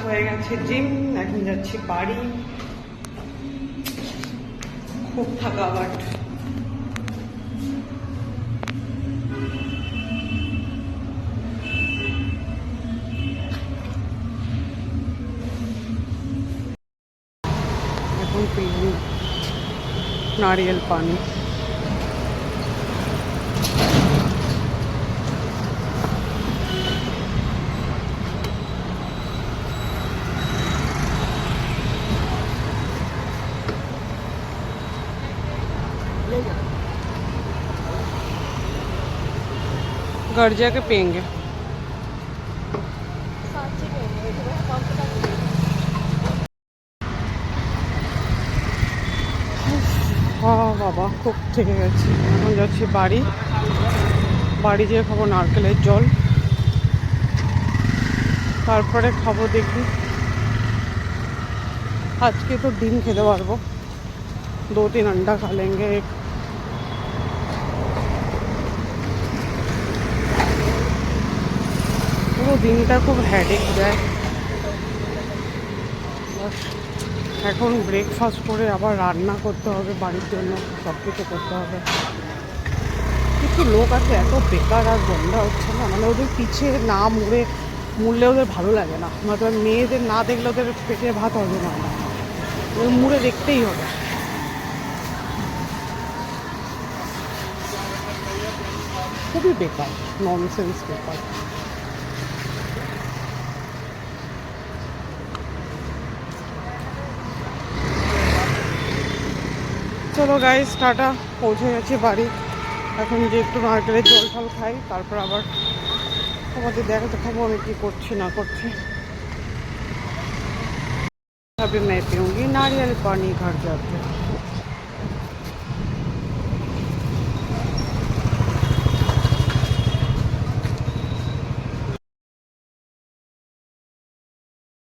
হয়ে গেছে জিম, এখন যাচ্ছি বাড়ি। খুব থাকাবাট। এখন পিই नारियल पानी। घर जाके पियेंगे। বাবা খুব থেকে গেছি, এখন যাচ্ছি বাড়ি। বাড়ি যেয়ে খাবো নারকেলের জল, তারপরে খাবো দেখি। আজকে তো ডিম খেতে পারবো, 2-3 अंडा खा लेंगे। পুরো দিনটা খুব হেডেক দেয়। এখন ব্রেকফাস্ট করে আবার রান্না করতে হবে, বাড়ির জন্য সব কিছু করতে হবে। কিছু লোক আছে এত বেকার আর গন্ধা হচ্ছে না, মানে ওদের পিছে না মুড়লে ওদের ভালো লাগে না। মানে মেয়েদের না দেখলে ওদের পেটে ভাত হবে না, মুড়ে দেখতেই হবে। খুবই বেকার, ননসেন্স বেকার। চলো গাইস, টাটা, পৌঁছে গেছি বাড়ি। এখন যে একটু নারকেলের জল ফল খাই, তারপর আবার তোমাদের দেখাতে খাবো আমি কি করছি না করছি। अभी मैं पीऊँगी नारियल पानी घर जाके।